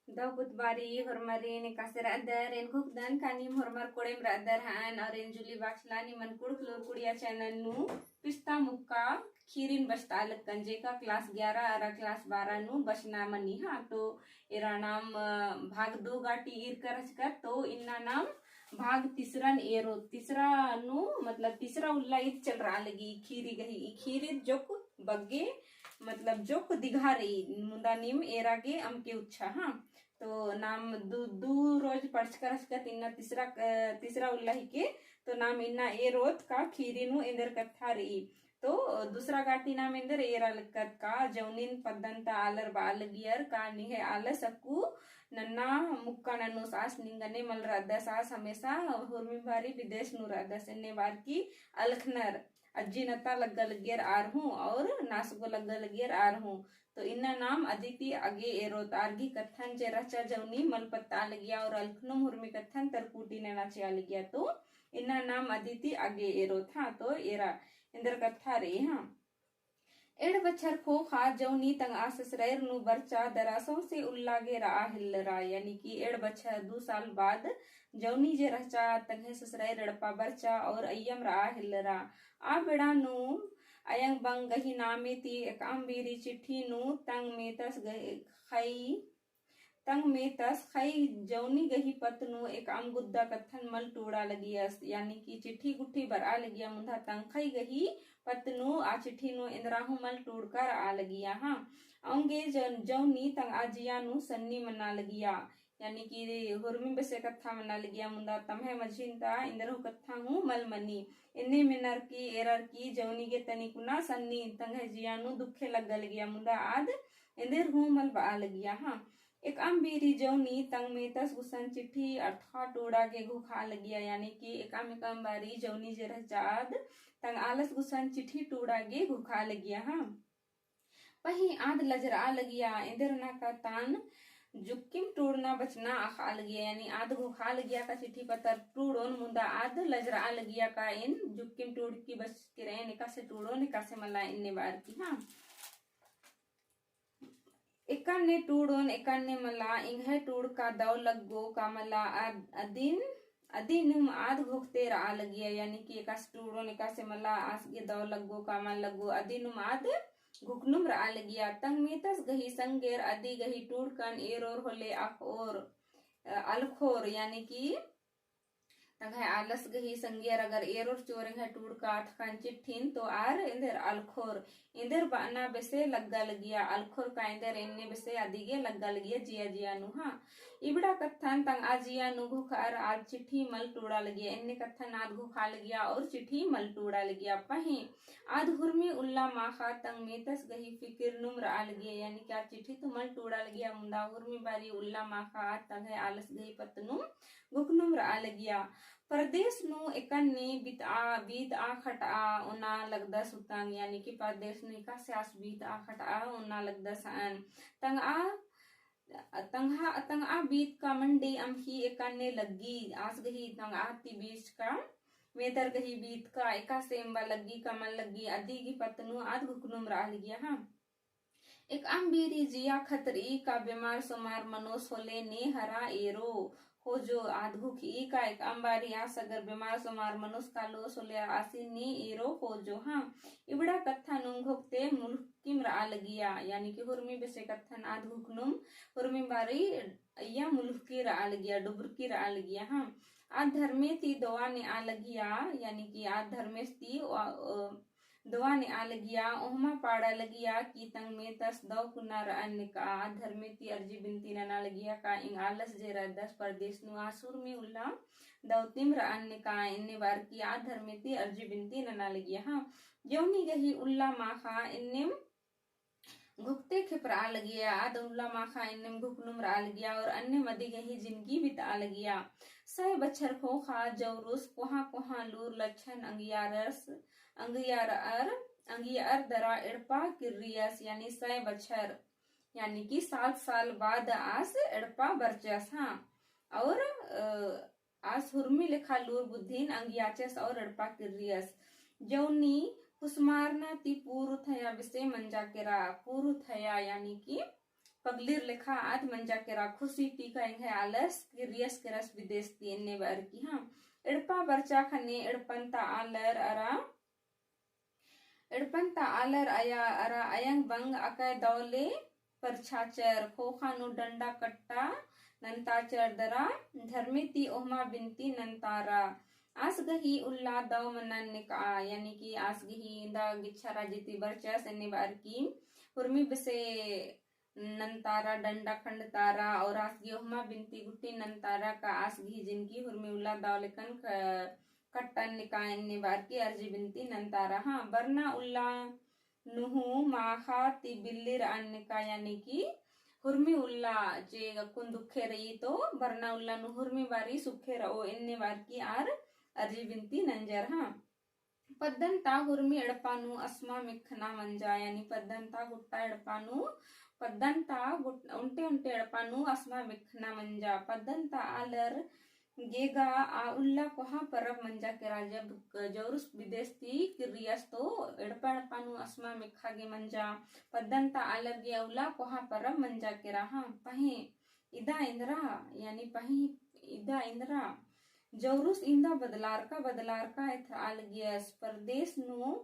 Daw bari hormari ni kasir adar en kuk dan kanim hormar kodem radar han और en जुली बाछला ni मन कुड़ क्लोर कुड़िया channel नु पिस्ता मुक्का खीरिन बस्ता अलग कंजे का क्लास 11 आरा क्लास 12 नु बसना मनी हाँ तो एरा नाम भाग 2 गाटी ईर कर तो इन्ना नाम भाग तीसरा एरो तीसरा नु मतलब तीसरा उल्ला ईद चल रहा लगी खीरी गही खीरी जोक बग्गे मतलब जोक दिघा रही मुंदा नीम एरा के अम के उच्छा हाँ तो नाम दू रोज पढ़कर इन्ना तीसरा उल्लाही के तो नाम इन्ना ए रोज का खीरी नु इंदर कथा रही तो दूसरा गाटी नाम इंदर एरा लक्कत का जौनिन पद्दंता आलर बालगियर का निहे आल सक्कू नन्ना मुक्का नन्नु सास निंगने मल रद्दा सास हमेशा हुर्मी भारी विदेश नु रद्दा सेने बार की अलखनर अज्जी नता लग्गा लगियर आर हूँ और नासगो लग्गा लगियर आर हूँ तो इन्ना नाम अदिति आगे एरोत आर्गी कथन जे रचा जौनी मलपत्ता लगिया और अलखनुम हुर्मी कथन तरकूटी ने नाचे लगिया तो इन्ना नाम अदिति आगे एरोत हाँ तो एरा इंदर कथा रे हाँ एड़ बच्छर खो खा जौनी तंग आससरैर नु बरचा दरासों से उल्लागे रा हिल्लरा यानी कि एड़ बच्छर 2 साल बाद जौनी जे रचा तंगे ससरैर रड़पा बरचा और अय्यम रा हिल्लरा आ बेड़ा नु अयंग बंग गही नामे ती एक अंबीरी चिट्ठी नु तंग में तस खई जौनी गही पतनु एक आम गुद्दा कथन मल टूड़ा लगियस यानी कि चिट्ठी गुट्ठी बर आ लगिया मुंधा तंग खई गही पतनु आ चिट्ठी नु इंद्राहु मल टूड़ कर आ लगिया हाँ औंगे जौनी तंग आजिया नु सन्नी मना लगिया यानी कि हुर्मी बसे कथा मना लगिया मुंदा तमहे मझिनता इंद्रहु कथा हूँ मल मनी इन्ने मिनर की एरर की जौनी के तनिकुना सन्नी तंग जिया नु दुखे लग लगिया मुंदा आद इंदिर हूँ मल बा लगिया हाँ एक अम्बीरी जौनी तंग में तस गुसन चिट्ठी अठा टोड़ा के घुखा लगिया यानी कि एक बारी जौनी जे रचाद तंग आलस गुसन चिट्ठी टोड़ा के घुखा लगिया हाँ पही आद लजरा लगिया इंदर ना का तान जुक्किम टूड़ना बचना आखा लगिया यानी आद घुखा लगिया का चिट्ठी पतर टूड़ोन मुंदा आद लजरा लगिया का इन जुक्किम टूड़ की बच के रहे निका से टूड़ो निका से मला इन्ने बार की हाँ एकाने टूड़ोन एकाने मला इंघे टूड़ का दौ लगो का मला अदिनुम आद घोखते रा लगिया यानी कि एकास टूड़ोन एकासे मला आस गे दौ लगो का मन लगो अदिनुम आद घुकनुम रा लगिया तंग में तस गही संगेर अदि गही टूड़ कन एरोर होले आख और अलखोर यानी कि तंग है आलस गही संगियर अगर एरोर चोरंग है टूड़ का थकान चिट्ठीन तो आर इंदर अलखोर इंदर बाना बेसे लग्गा लगिया अलखोर का इंदर इन्ने बेसे आदिगे लग्गा लगिया जिया जिया नु हाँ इबड़ा कथन तंग आजिया नु घुखार आज चिट्ठी मल टूड़ा लगिया इन्ने कथन आद घुखा लगिया और चिट्ठी मल टूड़ा लगिया पही आद हुर्मी उल्ला माखा तंग मेतस गही फिकिर नुम रा लगिया यानी क्या चिट्ठी तो मल टूड़ा लगिया मुंदा हुर्मी बारी उल्ला माखा तंग है आलस गही पतनु घुकनुम रा लगिया परदेश नु एकन्ने बीत आ खटा उना लगदा सुतांग यानी कि परदेश नु का स्यास बीत आ खटा उना लगदा सान तंग आ बीत का मंडे अम ही एकन्ने लगी आस गही तंग आ ती बीच का मेदर गही बीत का एका सेम्बा लगी कमल लगी अदी की पतनु आद घुकनुम रा लगिया हाँ एक अम्बीरी जिया खतरी का बीमार सुमार मनोस होले ने हरा एरो हो जो आधुक ई का एक अंबारी आस अगर बीमार सुमार मनुष्य का लो सोले आसी नी एरो हो जो हाँ इबड़ा कथा नुम घोकते मुल्किम रा लगिया यानी कि हुर्मी बेसे कथन आधुक नुम हुर्मी बारी या मुल्की रा लगिया डुबरकी रा लगिया हाँ आध धर्मे ती दोआ ने आ लगिया यानी कि आध धर्मेश ती दोआ ने आ लगिया ओहमा पाड़ा लगिया की तंग में तस दौ कुनार अन्य का धर्मेती अर्जी बिनती ना लगिया का इंग आलस जेरा 10 परदेश नु आसुर में उल्ला दौतिम अन्य का इन्ने बार की आ धर्मेती अर्जी बिनती ना लगिया हाँ जौनी गही उल्ला माखा इन्ने घुकते खिपरा लगिया आद उल्ला माखा इन्ने घुकनुम रा लगिया और अन्य मदी गही जिंदगी बिता लगिया सह बच्छर खो खा जौरुस कोहा लूर लक्षण अंगियार दरा एड़पा किरियस यानी 100 बच्छर यानी कि 7 साल बाद आस एड़पा बरचस हाँ और आस हुर्मी लिखा लूर बुद्धिन अंगियाचस और एड़पा किरियस जौनी कुसमारना ती पूर्व थया विसे मंजा केरा पूर्व थया यानी कि पगलीर लेखा आद मंजा केरा खुशी टीका इंगे आलस किरियस केरस विदेश तीने बार की हाँ इड़पा बरचा खने इड़पंता आलर आया अरा अयंग बंग अकय दौले परछाचर खोखानु डंडा कट्टा नंताचर दरा धर्मेती ओहमा बिनती नंतारा आसगही उल्ला दव मनन निका यानी कि आसगही दा गिच्छा राजिती बरचस एने बार की हुर्मी बसे नंतारा डंडा खंड तारा और आसगी ओहमा बिनती गुट्टी नंतारा का आसगी जिनकी हुर्मी उल्ला दव लेकन कट्टन निका एने बार की अर्जी बिनती नंतारा हाँ बरना उल्ला नुहु माखा ती बिल्लिर अन्निका यानी कि हुर्मी उल्ला जे कुन दुखे रही तो बरना उल्ला नु हुर्मी बारी सुखे रहो इन्ने बार की आर अर्जी बिनती नंजर हाँ पद्दंता हुर्मी एड़पानु अस्मा मिखना मंजा यानी पद्दंता गुट्टा एड़पानु पद्दंता उंटे उंटे एड़पानु अस्मा मिखना मंजा पद्दंता आलर गेगा आ उल्ला कोहा परब मंजा के राजा जौरुस विदेश ती किरियस तो एड़पानु अस्मा मिखा गे मंजा पद्दंता आलर गे उल्ला कोहा परब मंजा के रहा पही इदा इंद्रा यानी पही इदा इंद्रा जौरुस इंदा बदलार का आल गियस परदेश नु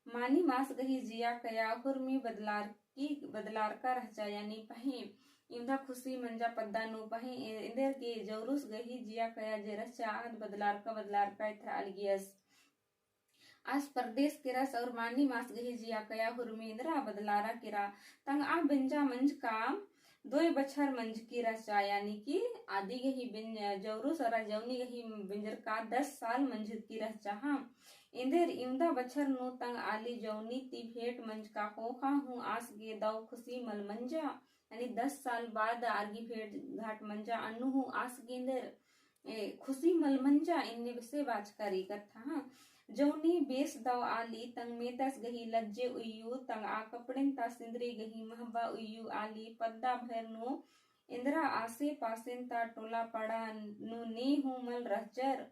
मानी मास गही जिया कया हुर्मी बदलार का रहचा यानी पही इंदा खुशी मंजा पद्दानु पही इंदर के जौरुस गही जिया कया जे रहचा बदलार का आल गियस आज परदेश किरस और मानी मास गही जिया कया हुर्मी इंद्रा बदलारा किरा तंग आ बिंजा मंज का 2 बछर मंज की रचा यानी कि आदि गही बिन जौरुस और जौनी गही बिंजर का 10 साल मंज की रचा हाँ इंदेर इमदा बछर नु तंग आली जौनी ती भेट मंज का खोखा हूँ आस गे दव खुशी मल मंजा यानी 10 साल बाद आरगी भेट घाट मंजा अन्नु हूँ आस गेंदर खुशी मल मंजा इन्ने विसे बाचकारी कथा हाँ जौनी बेस दव आली तंग मेतस गही लज्जे उयू तंग आ कपड़ेन ता सिंदरी गही महबा उयू आली पद्दा भर नु इंद्रा आसे पासेन ता टोला पड़ा नु ने हूँ मल रहजर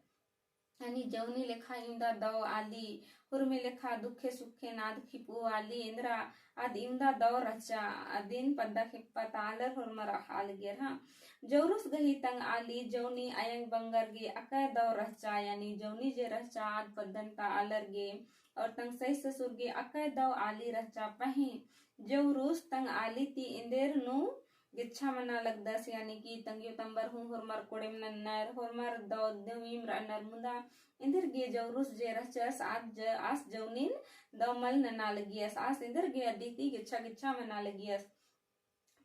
यानी जौनी लेखा इंदा दव आली हुर्मी लेखा दुखे सुखे नाद खिपू आली इंद्रा आद इंदा दव रचा अदिन पद्दा खिप्पा तालर हुर्मर हाल गेर हाँ जौरुस गही तंग आली जौनी अयंग बंगर गे अकय दव रचा यानी जौनी जे रचा आद पद्दन ता आलर गे और तंग सही ससुर गे अकय दव आली रचा पही जौरुस तंग आली ती इंदेर नु गिच्छा मना लगदस यानी कि तंगियो तंबर हूँ हुर्मर कोड़ेम नन्नर हुर्मर दव दवीम रनर मुदा इंदर गे जौरुस जे रचस आस जौनिन दवमल नना लगियस आस इंदर गे अदिति गिच्छा मना लगियस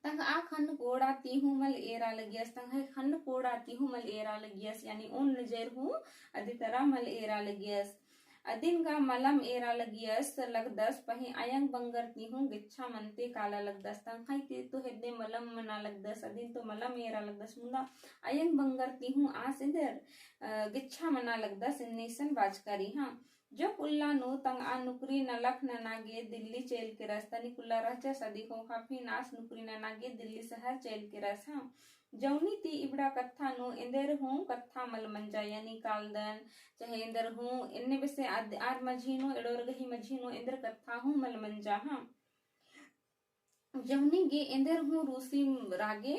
तंग आ खन कोड़ा तीहू मल एरा लगियस तंग है खन कोड़ा तीहू मल एरा लगियस यानी उन नजर हूँ अधितरा मल एरा लगियस अदिन का मलम एरा लगियस लगदस पही अयंग बंगर तीहू गिच्छा मनते काला लगदस तंग खाई ते तो हेदे मलम मना लगदस अदिन तो मलम एरा लगदस मुंदा अयंग बंगर तीहू आस इंदर गिच्छा मना लगदस इन्नीसन बाजकारी हाँ जब उल्ला नु तंग आ नुकरी न लख न नागे दिल्ली चेल के रस तनी कुल्ला रहचा सदी को काफी नास नुकरी न नागे दिल्ली शहर चेल के रस हाँ जौनी ती इबड़ा कथा नु इंदर हूँ कथा मल मंजा यानी कालदन चाहे इंदर हूँ इन्ने बसे आर मझीनो एडोर गही मझीनो इंदर कथा हूँ मल मंजा हाँ जौनी गे इंदर हूँ रूसी रागे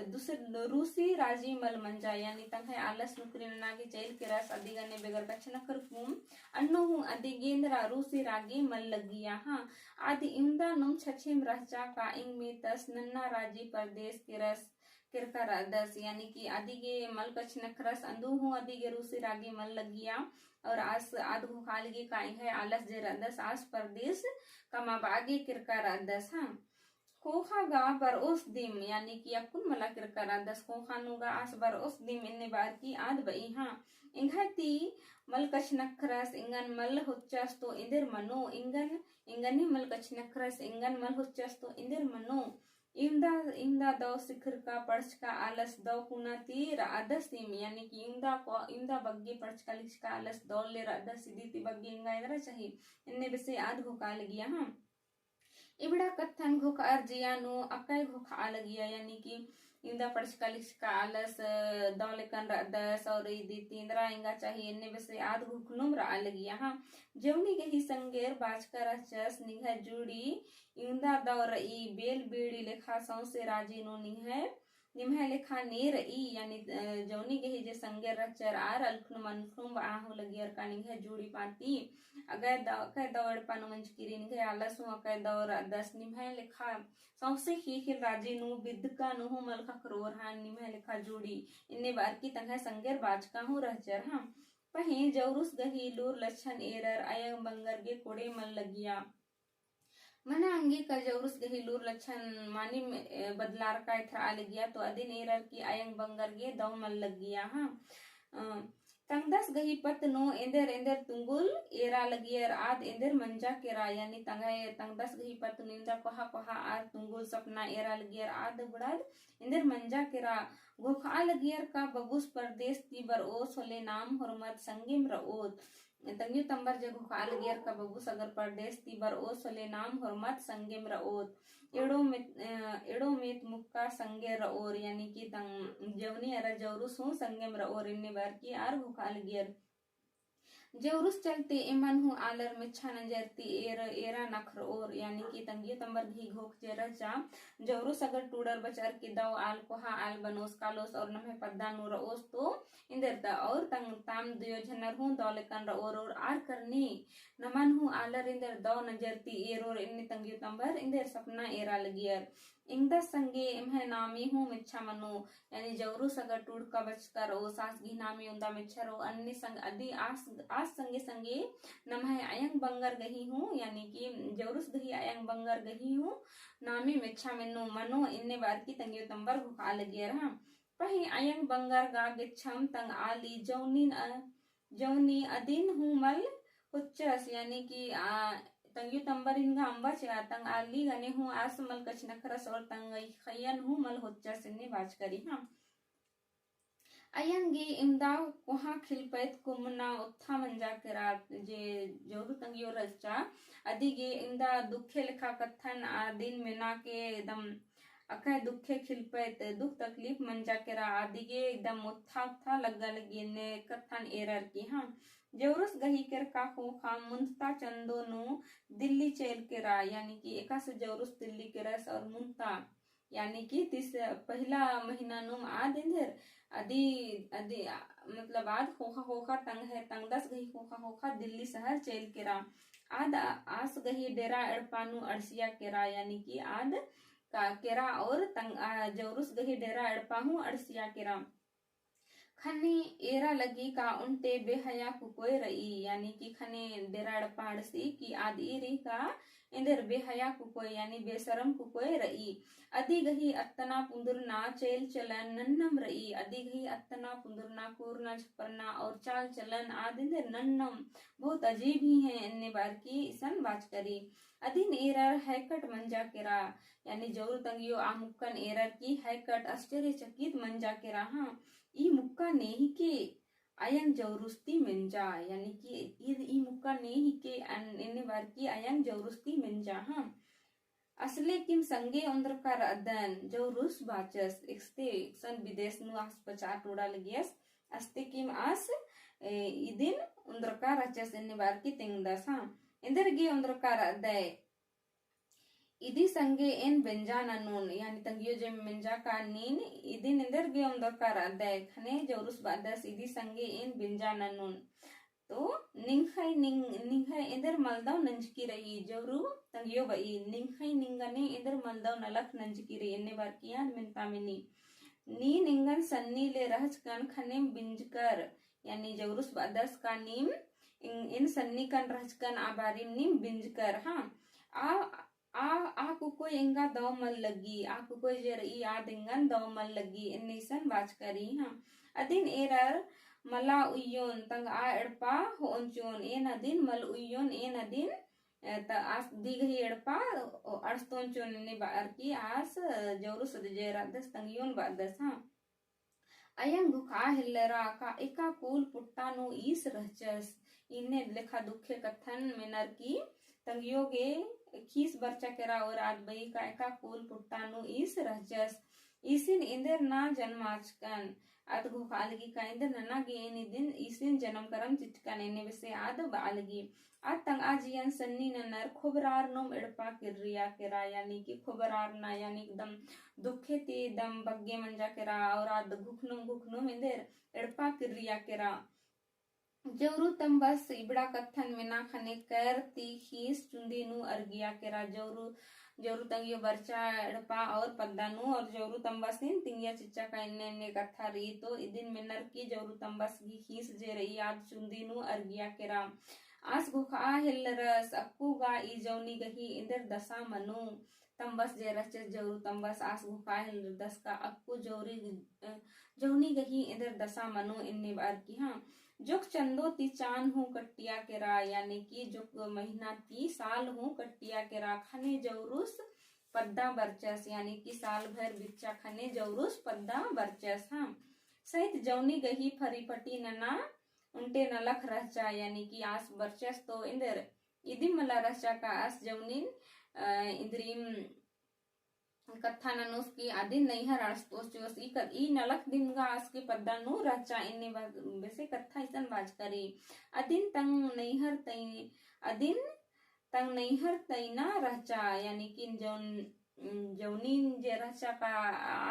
दूसरे रूसी राजी मल मंजा यानी तंग है आलस नुकरी नागे चैल के रस अधिगने बेगर कछ नखर कुम अन्नो हूँ अधिगेंद्रा रूसी रागे मल लगिया हाँ आदि इमदा नुम छछेम रहचा का इंग में तस नन्ना राजी परदेश के रस किरकर दस यानी कि अधिगे मल कछ नखरस अंदू हूँ अधिगे रूसी रागे मल लगिया और आस आधु खालगे का इंग है आलस जे रदस आस परदेश कमा बागे किरकर दस हाँ खोखा गा बर उस दिम यानी कि अकुन मला किरकरा दस खोखा नुगा आस बर उस दिम इन्ने बार की आद बई हाँ इंघती मल कछ नखरस इंगन मल हुच्चस तो इंदर मनो इंगनी मल कछ नखरस इंगन मल हुच्चस तो इंदर मनो इंदा दव सिखर का पर्च का आलस दव कुना तीर आदस दिम यानी कि इंदा बग्गे पर्च का लिच का आलस दौल ले आदस सीधी ती बग्गे इंगा इधर चाहिए इन्ने बसे आद हो का लगिया हाँ इबड़ा कथन घोख अर्जियानु अकय घोख आलगिया यानी कि इंदा पड़चका आलस दौलेकन रदस और इदी तींद्रा इंगा चाहिए इन्ने बसे आद घुखनुम रा आलगिया हाँ जवनी के ही संगेर बाजकर चस निघ जुड़ी इंदा दौर ई बेल बीड़ी लेखा सौसे राजी नो निम्हा लेखा नेर ई यानी जवनी के ही जे संगेर रचर आर अलखनुम अनखनुम आहु लगियर का निघ जुड़ी पाती अगर दौड़ पानु मंच किरी निघ आलसु अकय दौर दस निम्हा लेखा सौसे खीखिल राजी नु बिदका नु मलखा करोर हान निम्हा लेखा जुड़ी इन्ने बार की तंग संगेर बाजका हूँ रहचर हाँ पही जौरुस गही लूर लक्षण एरर अयंग बंगर गे कोड़े मन लगिया मना अंगी का जौरुस गही लूर लक्षण मानी बदलार का इथर आ लगिया तो अदिन एरर की अयंग बंगर गे दौ मन लगिया हाँ तंगदस गही पत नो एंदर एंदर तुंगुल एरा लगियर आद एंदर मंजा केरा यानी तंगदस गही पत निंदा कोहा कोहा आद तुंगुल सपना एरा लगियर आद बुड़ाद एंदर मंजा केरा गोखा लगियर का बबूस परदेश की बर ओस होले नाम हुरमत संगिम रओत तंगियो तंबर जे गोखा लगियर का बबूस अगर परदेश की बर ओस होले नाम हुरमत संगिम रओत एड़ो में मुक्का संगे रओर यानी कि तंग जवनी अरा जौरुस हूँ संगेम रओर इन्ने बार की आर गोखा लगियर जौरुस चलते इमन हूँ आलर मिच्छा नजरती एरा नखर और यानी कि तंगियो तंबर घी घोक जेरा चा जौरुस अगर टूडर बचर की दव आल कोहा आल बनोस कालोस और नमे पद्दा नूर ओस तो इंदरता और तंग ताम दियो झनर हूँ दौलेकन और आर करनी नमन हूँ आलर इंदर दव नजरती एरोर इन्ने तंगियो तंबर इंदर सपना एरा लगियर इंदा संगे इम्हे नामी हूँ मिच्छा मनो यानी जौरुस अगर टूड का बचकर ओ सास घी नामी उंदा मिच्छर ओ अन्य संग अदी आस संगे संगे नमहे अयंग बंगर गही हूँ यानी कि जौरुस गही अयंग बंगर गही हूँ नामी मिच्छा मनो इन्ने बार की तंगियो तंबर घुखा लगियर हाँ पही अयंग बंगर गा गिच्छम तंग आली जौनी अदिन हूँ मल हुच्चस यानी कि तंगियो तंबर इनगा अंबा चा तंग आली गने हूँ आस मल कच नखरस और तंग खयन हूँ मल हुच्चस इन्ने बाज करी हाँ अयंगी इमदा कोहा खिलपैत कुमना उत्था मंजा करा जे जोरु तंगियो रचा अधिगे इमदा दुखे लिखा कथन आदिन मिना के एकदम अकय दुखे खिलपैत दुख तकलीफ मंजा करा आदिगे एकदम उत्था लग्गा लगी ने कथन एरर की हाँ जौरुस गही कर का खा मुंता चंदो नु दिल्ली चेल केरा यानी कि एका से जौरुस दिल्ली के रस और मुंता यानी कि तीस पहला महीना नुम आद इंधर अदी अदी मतलब आद खोखा तंग है तंग दस गही खोखा दिल्ली शहर चेल केरा आद आस गही डेरा अड़पानु अड़सिया केरा यानी कि आद का केरा और तंग जौरुस गही डेरा अड़पाहू अड़सिया केरा खनी एरा लगी का उनते बेहया कुकोय रही यानी कि खने डेरा अड़पाड़सी की आदि री का इंदर बेहया कुकोय यानी बेशरम कुकोय रही अदी गही अत्तना पुंदुरना चेल चलन नन्नम रही अदी गही अत्तना पुंदुरना कूरना छपरना और चाल चलन आदि नन्नम बहुत अजीब ही है इन्ने बार की सन बात करी अधीन एरर हैकट मंजा केरा यानी जरूर तंगियो आमुक्कन एरर की हैकट आश्चर्यचकित मंजा केरा हाँ ई मुक्का नेही के अयंग जौरुस्ती मिंजा यानी कि ई मुक्का नेही के इन्ने बार की अयंग जौरुस्ती मिंजा हाँ असले किम संगे उंद्रकार अदन जौरुस बाचस एक्सते सन विदेश नु आस पचार टोड़ा लगियस अस्ते किम आस इदिन उंद्रकार अचस इन्ने बार की तिंगदस हाँ इंदर गे उंद्रकार अदय इदी संगे इन बेंजाननून यानी तंगियो जे मिंजा का नीन इदी निंदर गे उंदरकार अदय खने जौरुस बादस इदी संगे इन बेंजाननून तो निंखै इंदर मलदाव नंजकी रही जौरु तंगियो बई निंखै निंगने इंदर मलदाव नलख नंजकी रही इन्ने बार की याद मिनता मिनी नी निंगन सन्नी ले रहच कन खने बिंजकर यानी जौरुस बादस का नीम इन सन्नी कन रहचकन आबारिम नीम बिंजकर हाँ आ कुको इंगा दव मल लगी आ कुको जर ई आ दिंगन दव मल लगी इन्नीसन बाज करी हाँ अदिन एरर मला उयोन तंग आ एड़पा होंचोन एन अदिन मल उयोन एन अदिन त आस दिगही एड़पा अड़स्तोंचोन ने बार की आस जौरु सदजेरा दस तंगियोन बादस हाँ अयंग घुखा हिल्लरा का एका कूल पुट्टा नो ईस रहचस इन्ने लेखा दुखे कथन मेनर की तंगियोगे खीस बर्चा केरा और आद बई काय का कुल पुट्टानु इस रहजस इसिन इंदर ना जन्माचकन आद घोखालगी का इंदर नना गे इन दिन इसिन जन्म करम चिटकन इने विसे आद बालगी आद तंग आजियन सन्नी ननर खुबरार नोम एड़पा किरिया केरा यानी कि खुबरार ना यानी एकदम दुखे ते दम बग्गे मंजा केरा और आद घुखनुम इंदर एड़पा किरिया केरा जवरू तम बस इबड़ा कत्थन मिना खने कर ती खीस चुंदी नु अर्गिया केरा जवरू तंग यो बर्चा एड़पा और पद्दानु और जवरू तम बस इन तिंगिया चिच्चा का इन्ने कत्था री तो इदिन मिनर की जवरू तम बस की खीस जे रही याद चुंदी नु अर्गिया केरा आस गुखा हिल्लरस अक्कुगा ई जौनी गही इंदर दशा मनु तंबस जे रचे जवरू तंबस आस गुखा हिल्लर दस का अक्कु जौनी गही इंदर दशा मनु इन्ने बार की हाँ जुक चंदो ती चान हूँ कट्टिया केरा यानी कि जुक महीना ती साल हूँ कट्टिया केरा खने जवरूस पद्दा बरचस यानी कि साल भर बिच्चा खने जवरूस पद्दा बरचस हाँ सहित जौनी गही फरी पटी नना उनटे नलख रहचा यानी कि आस बरचस तो इंदर इदिम मला रहचा का आस जौनिन इंद्रीम कत्था ननुस की आदिन नहीं हर आस्तोस जोस ई नलख दिन गा आस के पद्दा नु रहचा इन्ने वैसे कत्था इसन बाज करी अदिन तंग नहीं हर तैना रहचा यानी कि जौनिन जे रहचा का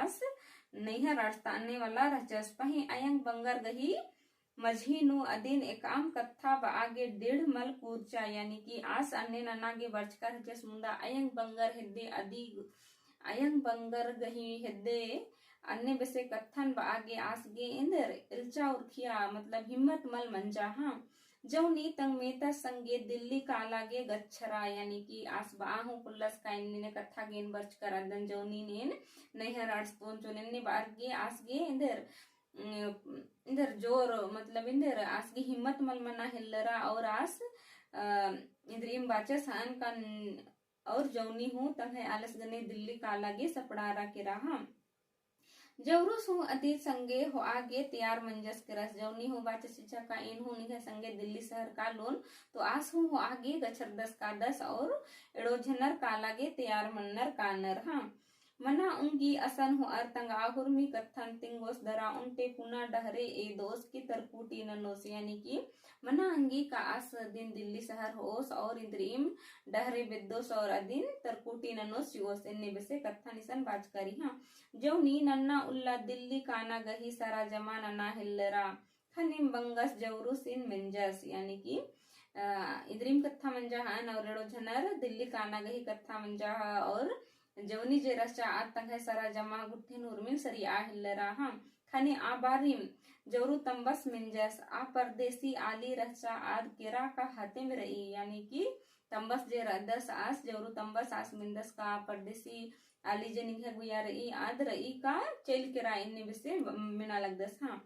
आस नहीं हर आस्ताने वाला रहचस पही अयंग बंगर गही मझी नु अदिन एकाम कत्था आगे 1.5 मल कूर्चा यानी कि आस अन्य ननागे बर्चकर जस मुंदा अयंग बंगर हेदे अदी अयंग बंगर गही हेदे अन्य बसे कत्थन आगे आस गे इंदर इल्चा उर्खिया मतलब हिम्मत मल मंजा हाँ जौनी तंग मेता संगे दिल्ली कालागे गच्छरा यानी कि आस बाहु कुल्लस का इन्ने कत्था गेन बर्च कर अदन जौनी नेन नहर आर्स्तोन चोने बार गे आस गे इंदर जोर मतलब इंदर आस की हिम्मत मल मना हिल्लरा और आस इंद्रियम बाचस हान का और जौनी हूँ तंग आलस गने दिल्ली कालागे सपड़ारा के रहा जवरूस हूँ अतीत संगे हो आगे तैयार मंजस के रस जौनी हूँ बाचस शिक्षा का इन हूँ निघा संगे दिल्ली शहर का लोन तो आस हूँ हो आगे गच्छर 10 का 10 और एड़ो झनर कालागे तैयार मन्नर कानर हाँ मना उंगी असन हो अर्तंग आहुर्मी कत्थन तिंगोस दरा उनटे पुना डहरे ए दोस की तरकुटी ननोस यानी कि मना अंगी का आस दिन दिल्ली शहर होस और इंद्रीम डहरे बेदोस और अदिन तरकुटी ननोस योस इन्ने बसे कत्थन इसन बाज करी हाँ जो नी नन्ना उल्ला दिल्ली काना गही सारा जमा नना हिल्लरा खनिम बंगस जवरूस इन मिंजस यानी कि इंद्रीम कत्था मंजा हान और रेड़ो झनर दिल्ली काना गही कत्था मंजा और जवनी जे रचा आत तंग है सारा जमा गुट्ठे नूरमिन सरी आ हिल्लरा हाँ खने आबारिम जवरू तंबस मिंजस आ परदेसी आली रचा आद केरा का हाथे में रही यानी कि तंबस जे दस आस जवरू तंबस आस मिंदस का परदेसी आली जे निघे गुया रही आद रही का चेल केरा इन्ने बिसे मिना लगदस हाँ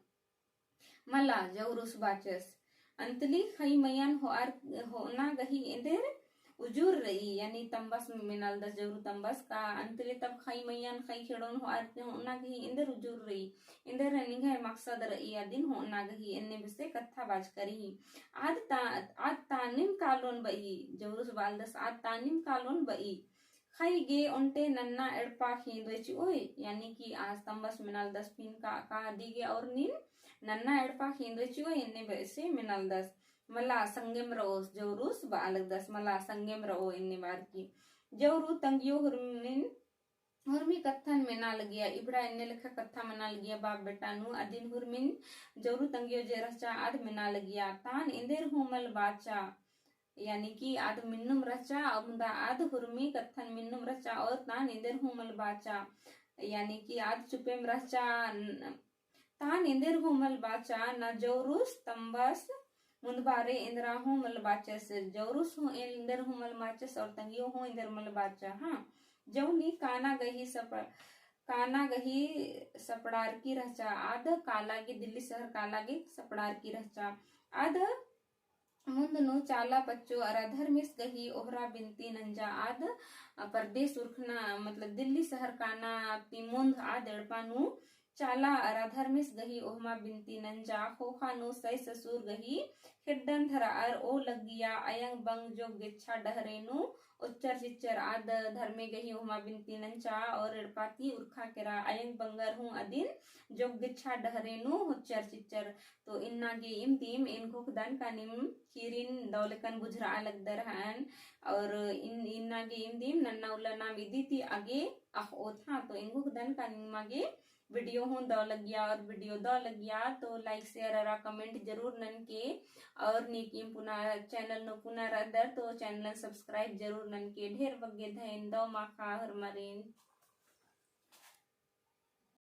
मला जवरूस बाचस अंतली खई मयान होना गही इंदेर उजूर रही यानी तंबस मिनल दस जवरू तंबस का अंतले तब खई मैयन खई खेड़ोन हो आते हो ना गही इंदर उजूर रही इंदर रनिंग है मकसद रही दिन हो ना गही इन्ने बिसे कत्था बाज करी आद तानिम कालोन बई जवरू सुबाल दस आद तानिम कालोन बई खई गे उनटे नन्ना एड़पा खींदवेची ओए यानी कि आज तंबस मिनल दस पिन का दिगे और नीन नन्ना एड़पा खींदवेची ओए इन्ने बिसे मिनल दस मला संगेम रओस जवरूस बालक दस मला संगेम रओ इन्ने बार की जवरू तंगियो हुर्मी कत्थन में ना लगिया इबड़ा इन्ने लिखा कत्था मना लगिया बाप बेटा नु अदिन हुर्मिन जवरू तंगियो जे रचा आद में ना लगिया तान इंदेर हुमल बाचा यानी कि आद मिन्नुम रचा अमुदा आद हुर्मी कत्थन मिन्नुम रचा और तान इंदेर हुमल बाचा यानी कि आद चुपेम रचा तान इंदेर हुमल बाचा न जवरूस तंबस मुंदबारे इंद्रा हूँ मल बाचस जवरूस हूँ इंदर हूँ मल माचस और तंगियो हूँ इंदर मल बाचा हाँ जवनी काना गही सपड़ार की रहचा आद कालागे दिल्ली शहर कालागे सपड़ार की रहचा आद मुंदनु चाला पच्चो अराधर मिस गही ओहरा बिनती नंजा आद परदेश उर्खना मतलब दिल्ली शहर काना तिमुंद आद एड़पानु चाला अराधर्मिस गही ओहमा बिनती नंजा खोखानु सै ससुर गही हिड्डन धरा अर ओ लगिया अयंग बंग जो गिच्छा डहरेनु उच्चर चिच्चर आद धर्मे गही हुमा बिनती नंचा और पाती उर्खा केरा आयंग बंगर हूँ अदिन जोग गिच्छा डहरेनु उच्चर चिच्चर तो इन्ना गे इमतीम इन खुखदान कानिम खीरिन दौलकन बुझरा अलग दरहान और इन्ना गे इमतीम नन्ना उल्ला नाम इदीती आगे आह ओथा तो इन खुखदान कानिम आगे वीडियो हूँ दौ लग गया और वीडियो दौ लग गया तो लाइक शेयर और कमेंट जरूर नन के और नीकीम पुनः चैनल नो पुनः रदर तो चैनल सब्सक्राइब जरूर नन के ढेर बग्गे धैन दो माखा हर मरेन।